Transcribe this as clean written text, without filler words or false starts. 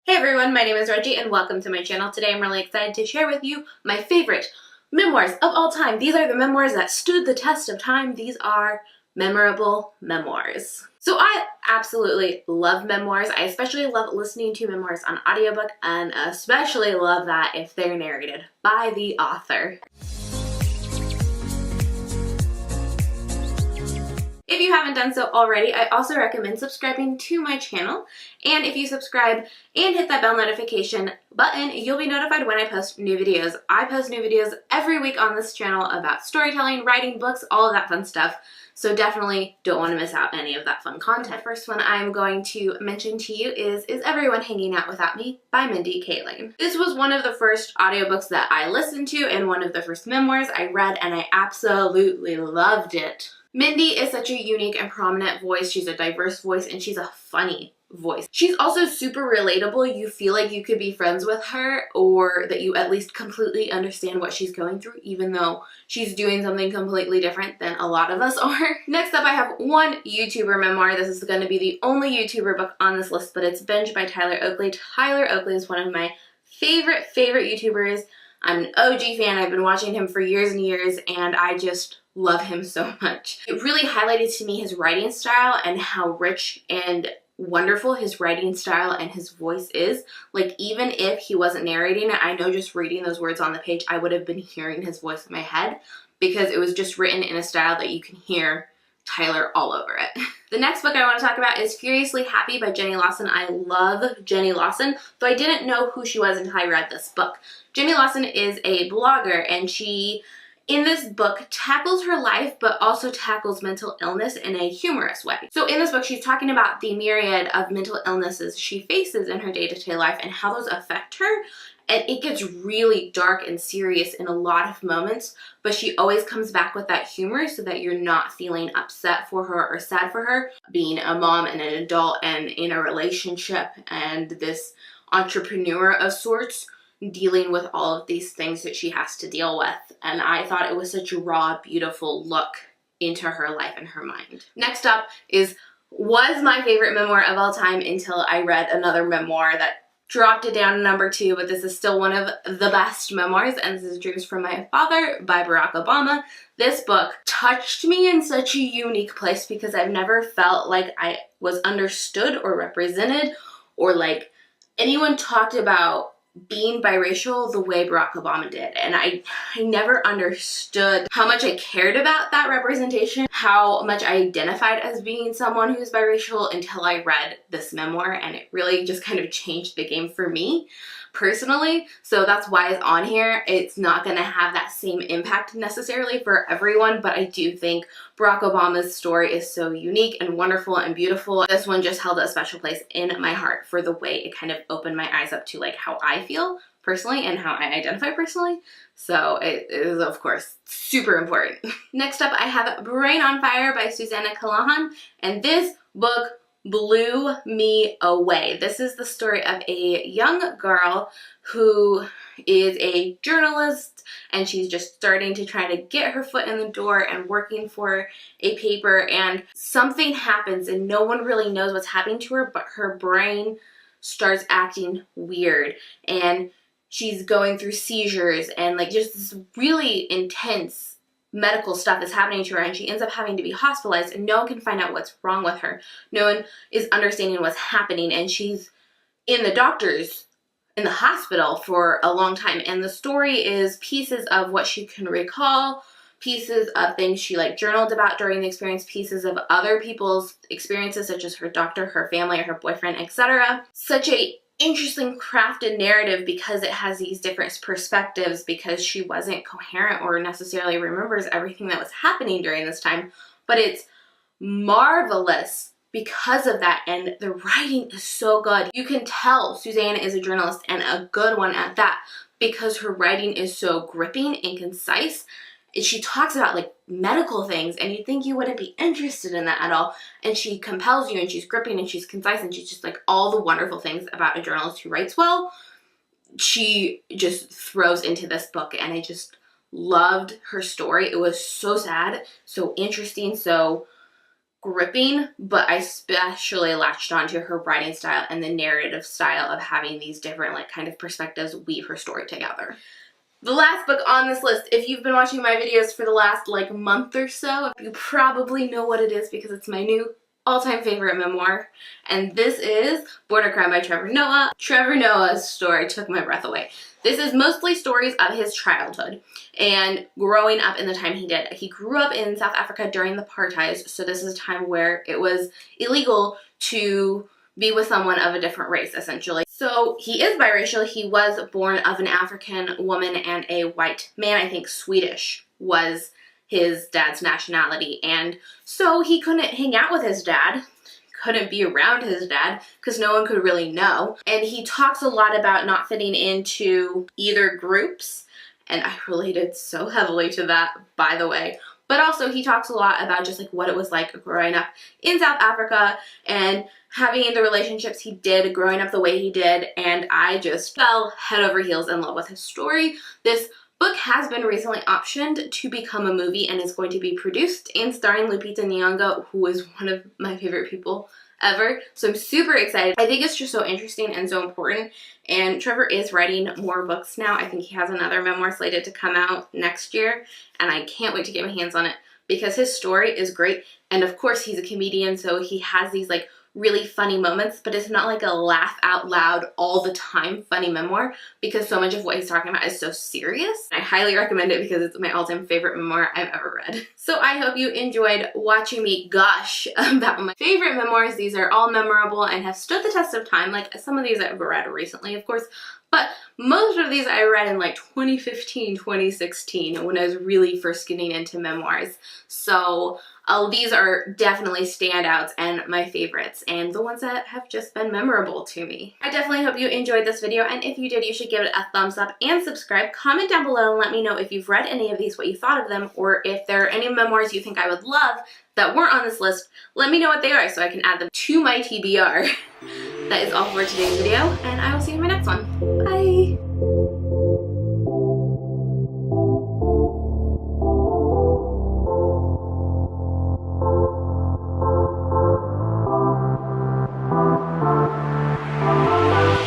Hey everyone, my name is Reggie and welcome to my channel. Today I'm really excited to share with you my favorite memoirs of all time. These are the memoirs that stood the test of time. These are memorable memoirs. So I absolutely love memoirs. I especially love listening to memoirs on audiobook and especially love that if they're narrated by the author. If you haven't done so already, I also recommend subscribing to my channel. And if you subscribe and hit that bell notification button, you'll be notified when I post new videos. I post new videos every week on this channel about storytelling, writing, books, all of that fun stuff. So definitely don't want to miss out any of that fun content. First one I'm going to mention to you is Everyone Hanging Out Without Me by Mindy Kaling. This was one of the first audiobooks that I listened to and one of the first memoirs I read, and I absolutely loved it. Mindy is such a unique and prominent voice. She's a diverse voice and she's a funny voice. She's also super relatable. You feel like you could be friends with her or that you at least completely understand what she's going through, even though she's doing something completely different than a lot of us are. Next up, I have one YouTuber memoir. This is going to be the only YouTuber book on this list, but it's Binge by Tyler Oakley. Tyler Oakley is one of my favorite YouTubers. I'm an OG fan. I've been watching him for years and years, and I just love him so much. It really highlighted to me his writing style and how rich and wonderful his writing style and his voice is. Like, even if he wasn't narrating it, I know just reading those words on the page, I would have been hearing his voice in my head because it was just written in a style that you can hear Tyler all over it. The next book I want to talk about is Furiously Happy by Jenny Lawson. I love Jenny Lawson, though I didn't know who she was until I read this book. Jenny Lawson is a blogger, and she, in this book, tackles her life, but also tackles mental illness in a humorous way. So in this book, she's talking about the myriad of mental illnesses she faces in her day-to-day life and how those affect her. And it gets really dark and serious in a lot of moments, but she always comes back with that humor so that you're not feeling upset for her or sad for her. Being a mom and an adult and in a relationship and this entrepreneur of sorts, dealing with all of these things that she has to deal with. And I thought it was such a raw, beautiful look into her life and her mind. Next up was my favorite memoir of all time until I read another memoir that dropped it down to number 2, but this is still one of the best memoirs, and this is Dreams from My Father by Barack Obama. This book touched me in such a unique place because I've never felt like I was understood or represented or like anyone talked about being biracial the way Barack Obama did. And I never understood how much I cared about that representation, how much I identified as being someone who's biracial until I read this memoir, and it really just kind of changed the game for me personally. So that's why it's on here. It's not going to have that same impact necessarily for everyone, but I do think Barack Obama's story is so unique and wonderful and beautiful. This one just held a special place in my heart for the way it kind of opened my eyes up to like how I feel personally and how I identify personally. So it is, of course, super important. Next up, I have Brain on Fire by Susanna Callahan, and this book blew me away. This is the story of a young girl who is a journalist, and she's just starting to try to get her foot in the door and working for a paper, and something happens and no one really knows what's happening to her, but her brain starts acting weird and she's going through seizures and like just this really intense medical stuff is happening to her, and she ends up having to be hospitalized, and no one can find out what's wrong with her. No one is understanding what's happening, and she's in the hospital for a long time. And the story is pieces of what she can recall, pieces of things she like journaled about during the experience, pieces of other people's experiences such as her doctor, her family, or her boyfriend, etc. Such a interesting crafted narrative because it has these different perspectives, because she wasn't coherent or necessarily remembers everything that was happening during this time, but it's marvelous because of that, and the writing is so good. You can tell Susanna is a journalist, and a good one at that, because her writing is so gripping and concise. She talks about like medical things and you'd think you wouldn't be interested in that at all, and she compels you, and she's gripping and she's concise, and she's just like all the wonderful things about a journalist who writes well. She just throws into this book, and I just loved her story. It was so sad, so interesting, so gripping, but I especially latched onto her writing style and the narrative style of having these different like kind of perspectives weave her story together. The last book on this list, if you've been watching my videos for the last like month or so, you probably know what it is because it's my new all-time favorite memoir, and this is Border Crime by Trevor Noah. Trevor Noah's story took my breath away. This is mostly stories of his childhood and growing up in the time he did. He grew up in South Africa during the apartheid, so this is a time where it was illegal to be with someone of a different race, essentially. So he is biracial. He was born of an African woman and a white man. I think Swedish was his dad's nationality, and so he couldn't hang out with his dad, couldn't be around his dad because no one could really know. And he talks a lot about not fitting into either groups, and I related so heavily to that, by the way. But also he talks a lot about just like what it was like growing up in South Africa and having the relationships he did, growing up the way he did, and I just fell head over heels in love with his story. This book has been recently optioned to become a movie and is going to be produced and starring Lupita Nyong'o, who is one of my favorite people ever. So I'm super excited. I think it's just so interesting and so important. And Trevor is writing more books now. I think he has another memoir slated to come out next year, and I can't wait to get my hands on it because his story is great. And of course he's a comedian, so he has these like really funny moments, but it's not like a laugh out loud all the time funny memoir because so much of what he's talking about is so serious. I highly recommend it because it's my all-time favorite memoir I've ever read. So I hope you enjoyed watching me gush about my favorite memoirs. These are all memorable and have stood the test of time. Like some of these I've read recently, of course, but most of these I read in like 2015, 2016 when I was really first getting into memoirs. So these are definitely standouts and my favorites and the ones that have just been memorable to me. I definitely hope you enjoyed this video, and if you did, you should give it a thumbs up and subscribe. Comment down below and let me know if you've read any of these, what you thought of them, or if there are any memoirs you think I would love that weren't on this list. Let me know what they are so I can add them to my TBR. That is all for today's video, and I will see you in my next one. Bye!